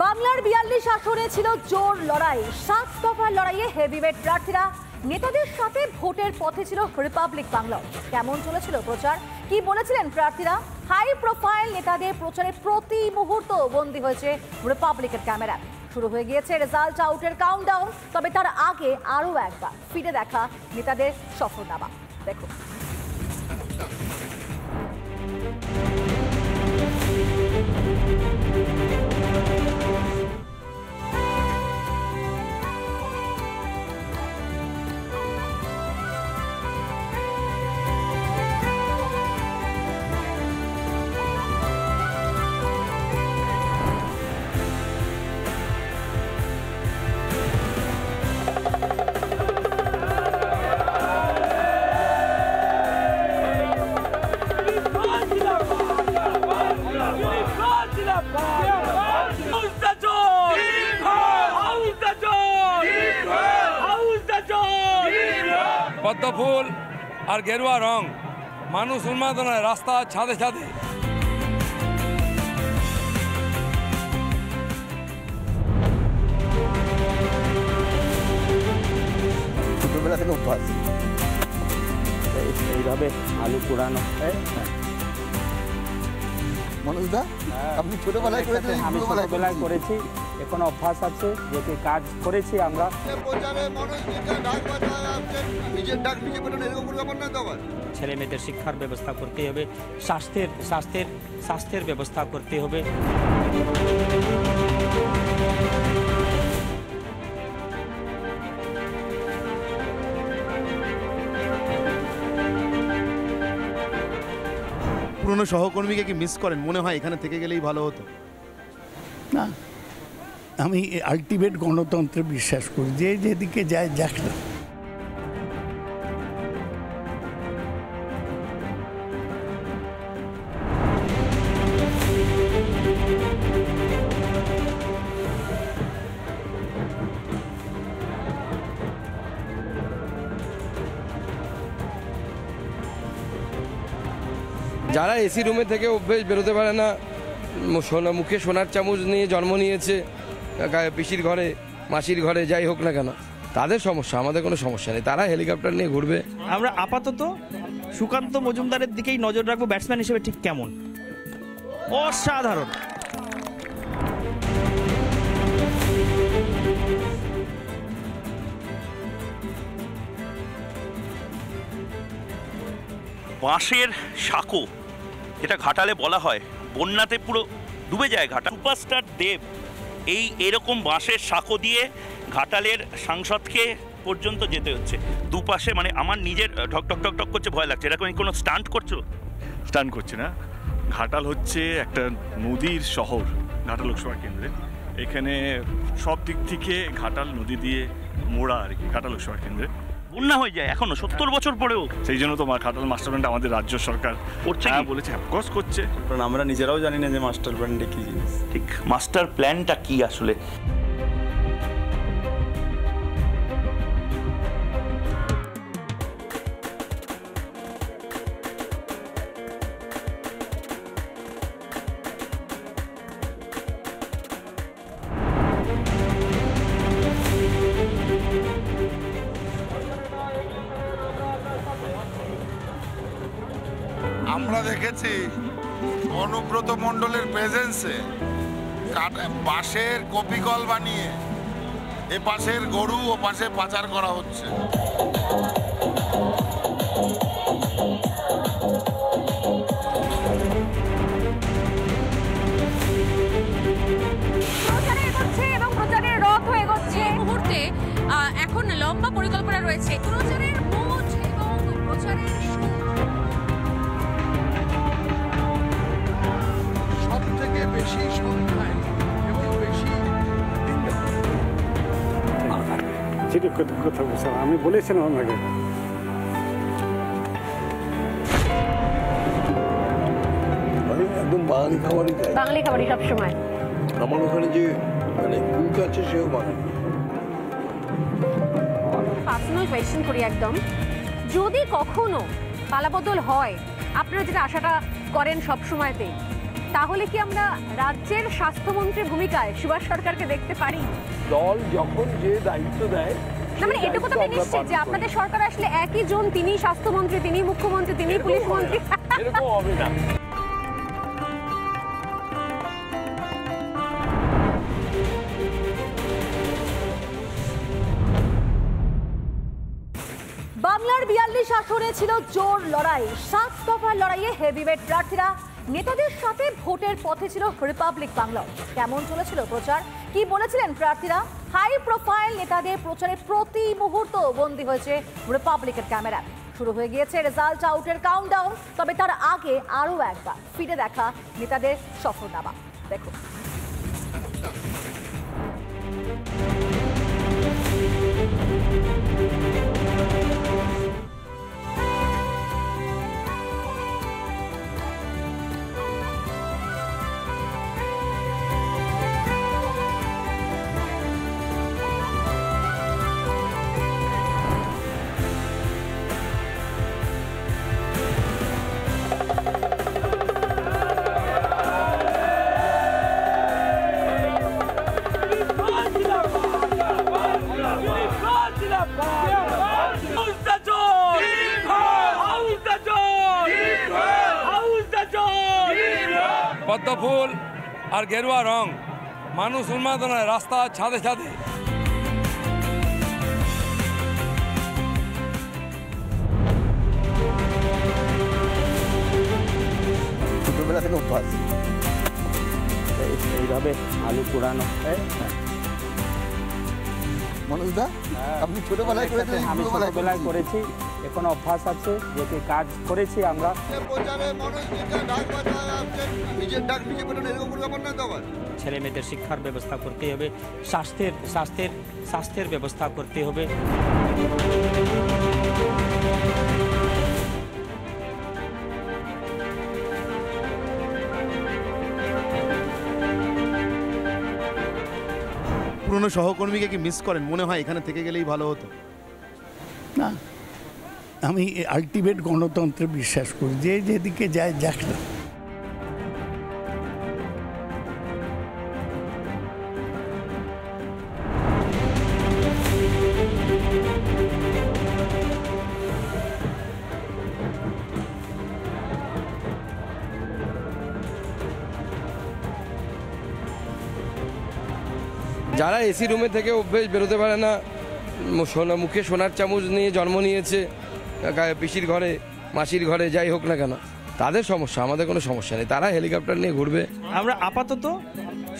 বাংলার ৪২ আসনে ছিল জোর লড়াই। ৭ দফার লড়াইয়ে হেভিওয়েট প্রার্থীরা নেতাদের সাথে ভোটের পথে ছিল রিপাবলিক বাংলা। কেমন চলেছিল প্রচার, কি বলেছিলেন প্রার্থীরা? হাই প্রোফাইল নেতাদের প্রচারে প্রতি মুহূর্ত বন্দী হয়েছে রিপাবলিকের ক্যামেরা। শুরু হয়ে গিয়েছে রেজাল্ট আউটের কাউন্টডাউন। তবে তার আগে আরও একবার ফিরে দেখা নেতাদের সফরনামা দেখুন। পদ্ম ফুল আর গেরুয়া রং মানুষ উন্মাদনায় রাস্তা ছাদে ছাদে। ছোটবেলা থেকে অভ্যাস এইভাবে আলু পোড়ানো। মনোজদা, আপনি ছোটবেলায় করেছেন? আমি ছোটবেলায় করেছি, এখন অভ্যাস আছে, যেটি কাজ করেছি আমরা। ছেলে মেয়েদের শিক্ষার ব্যবস্থা করতে হবে, স্বাস্থ্যের ব্যবস্থা করতে হবে। পুরনো সহকর্মীকে কি মিস করেন? মনে হয় এখানে থেকে গেলেই ভালো হতো। না, আমি আলটিমেট গণতন্ত্রে বিশ্বাস করি, যে যেদিকে যায় যাক না। যারা এসি রুমে থেকে অভ্যেস বেরোতে পারে না, মুখে সোনার চামচ নিয়ে জন্ম নিয়েছে, পিসির ঘরে মাসির ঘরে যাই হোক না কেন, তাদের সমস্যা, আমাদের কোনো সমস্যা নেই। তারা হেলিকপ্টার নিয়ে ঘুরবে। আমরা আপাতত সুকান্ত মজুমদারের দিকেই নজর রাখবো। ব্যাটসম্যান হিসেবে ঠিক কেমন? অসাধারণ। বাঁশের সাঁকো, যেটা ঘাটালে বলা হয়, বন্যাতে পুরো ডুবে যায় ঘাটাল। সুপারস্টার দেব এরকম বাঁশের সাঁকো দিয়ে ঘাটালের সাংসদকে পর্যন্ত যেতে হচ্ছে। দুপাশে, মানে আমার নিজের ঢক ঢক ঢক ঢক করছে, ভয় লাগছে। এরকম কোনো স্টান্ট করছো? স্টান্ট করছে না। ঘাটাল হচ্ছে একটা নদীর শহর, ঘাটাল লোকসভা কেন্দ্রে। এখানে সব দিক থেকে ঘাটাল নদী দিয়ে মোড়া আর কি ঘাটাল লোকসভা কেন্দ্রে। বন্যা হয়ে যায় এখনো ৭০ বছর পরেও। সেই জন্য তো ঘাটাল মাস্টার প্ল্যানটা আমাদের রাজ্য সরকার করছে, বলেছে, অফকোর্স করছে। কারণ আমরা নিজেরাও জানি না যে মাস্টার প্ল্যানটা কি জিনিস। ঠিক, মাস্টার প্ল্যানটা কি আসলে? আমরা দেখেছি অনুব্রত মণ্ডলের প্রেজেন্সে বাঁশের কপিকল বানিয়ে এ পাশের গরু ও পাশে পাচার করা হচ্ছে। প্রচারে এগোচ্ছে এবং প্রচারের রথও এগোচ্ছে। এই মুহূর্তে এখন লম্বা পরিকল্পনা রয়েছে প্রচারের মোট এবং প্রচারের সবথেকে বেশি সংখ্যায় এবং বেশি যেটা কথা বলছিলাম, আমি বলেছিলাম আমাকে একদম বাঙালি খাবারই, বাঙালি খাবারই সবসময়। আমার ওখানে যে মানে কুক আছে সেও বাঙালি। পার্সোনাল কোয়েশ্চেন করি একদম, যদি কখনো পালাবদল হয়, আপনারা যেটা আশাটা করেন সব সময়তে, তাহলে কি আমরা রাজ্যের স্বাস্থ্যমন্ত্রীর ভূমিকায় সুভাষ সরকারকে দেখতে পারি? দল যখন যে দায়িত্ব দেয়, না মানে এটুকু তো আমি নিশ্চিত যে আপনাদের সরকার আসলে একই জন, তিনি স্বাস্থ্যমন্ত্রী, তিনি মুখ্যমন্ত্রী, তিনি পুলিশ মন্ত্রী। এরকম হবে না। বাংলার 42 আসনে ছিল জোর লড়াই। 7 দফার লড়াইয়ে হেভিওয়েট প্রার্থীরা, নেতাদের সাথে ভোটের পথে ছিল রিপাবলিক বাংলা। কেমন চলেছিল প্রচার, কি বলেছিলেন প্রার্থীরা? হাই প্রোফাইল নেতাদের প্রচারে প্রতি মুহূর্ত বন্দী হয়েছে রিপাবলিকের ক্যামেরা। শুরু হয়ে গিয়েছে রেজাল্ট আউটের কাউন্টডাউন। তবে তার আগে আরও একবার ফিরে দেখা নেতাদের সফরনামা দেখুন। পদ্ম ফুল আর গেরুয়া রং, মানুষ উন্মাদনায় রাস্তা ছাদে ছাদে। ছোটবেলা থেকে অভ্যাস এইভাবে আলু পোড়ানো। মনোজদা, আপনি ছোটবেলায় করেছেন? আমি ছোটবেলায় করেছি, এখন অভ্যাস আছে, যেটি কাজ করেছি আমরা। ছেলে মেয়েদের শিক্ষার ব্যবস্থা করতে হবে, স্বাস্থ্যের ব্যবস্থা করতে হবে। পুরনো সহকর্মীকে কি মিস করেন? মনে হয় এখানে থেকে গেলেই ভালো হতো। না, আমি আলটিমেট গণতন্ত্রে বিশ্বাস করি, যে যেদিকে যায় যাক না। যারা এসি রুমে থেকে অভ্যেস বেরোতে পারে না, মুখে সোনার চামচ নিয়ে জন্ম নিয়েছে, পিসির ঘরে মাসির ঘরে যাই হোক না কেন, তাদের সমস্যা, আমাদের কোনো সমস্যা নেই। তারা হেলিকপ্টার নিয়ে ঘুরবে। আমরা আপাতত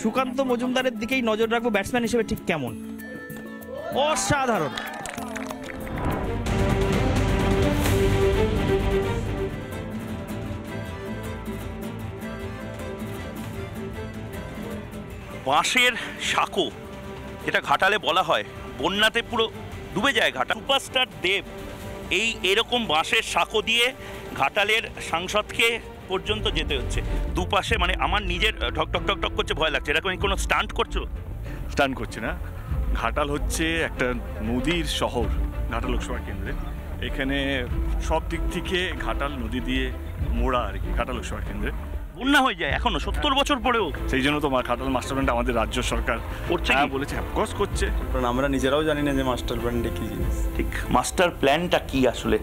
সুকান্ত মজুমদারের দিকেই নজর রাখবো ব্যাটসম্যান হিসেবে ঠিক কেমন। অসাধারণ। বাঁশের সাঁকো, যেটা ঘাটালে বলা হয়, বন্যাতে পুরো ডুবে যায় ঘাটা। সুপারস্টার দেব এরকম বাঁশের সাঁকো দিয়ে ঘাটালের সাংসদকে পর্যন্ত যেতে হচ্ছে। দুপাশে মানে আমার নিজের ঢক ঢক ঢক ঢক করছে, ভয় লাগছে। এরকম কোনো স্টান্ট করছো? স্টান্ট করছি না। ঘাটাল হচ্ছে একটা নদীর শহর ঘাটাল লোকসভা কেন্দ্রে। এখানে সব দিক থেকে ঘাটাল নদী দিয়ে মোড়া আর কি ঘাটাল লোকসভা কেন্দ্রে। বন্যা হয়ে যায় এখনো 70 বছর পরেও। সেই জন্য তো ঘাটাল মাস্টার প্ল্যানটা আমাদের রাজ্য সরকার করছে, বলেছে, অফকোর্স করছে। কারণ আমরা নিজেরাও জানি না যে মাস্টার প্ল্যানটা কি জিনিস। ঠিক, মাস্টার প্ল্যানটা কি আসলে?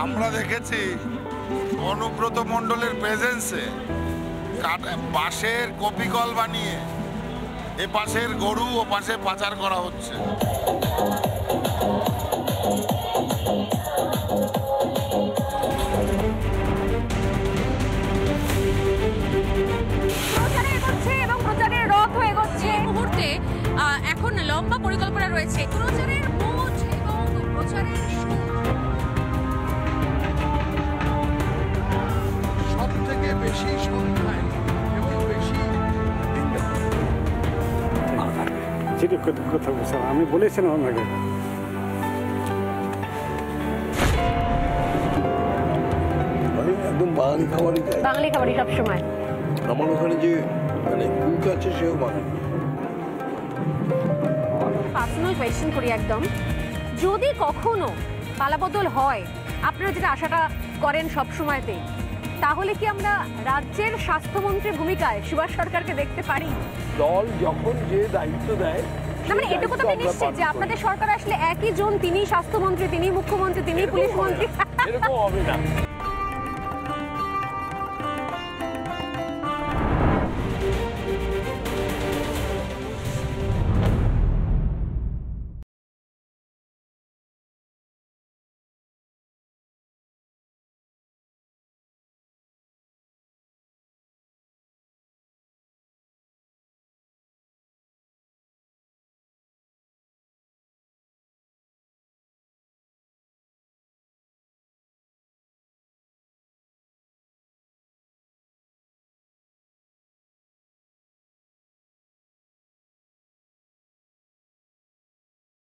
আমরা দেখেছি অনুব্রত মণ্ডলের প্রেজেন্সে বাঁশের কপিকল বানিয়ে এ পাশের গরু ও পাশে পাচার করা হচ্ছে। এবং প্রচারের রথ এগোচ্ছে। এই মুহূর্তে এখন লম্বা পরিকল্পনা রয়েছে প্রচারের মোজ এবং প্রচারের সব থেকে বেশি সংখ্যায় এবং বেশি সেটা কথা বলছিলাম, আমি বলেছিলাম আপনাকে একদম বাঙালি খাবারই খাই। বাঙালি খাবারই সবসময়। আমার ওখানে যে মানে কুক আছে সেও বাঙালি। পার্সোনাল কোয়েশ্চেন করি একদম, যদি কখনো পালাবদল হয়, আপনারা যেটা আশাটা করেন সব সময়তে, তাহলে কি আমরা রাজ্যের স্বাস্থ্যমন্ত্রীর ভূমিকায় সুভাষ সরকারকে দেখতে পারি? দল যখন যে দায়িত্ব দেয়, না মানে এটুকু তো আপনি নিশ্চিত যে আপনাদের সরকার আসলে একই জন, তিনি স্বাস্থ্যমন্ত্রী, তিনি মুখ্যমন্ত্রী, তিনি পুলিশ মন্ত্রী? এরকম হবে না।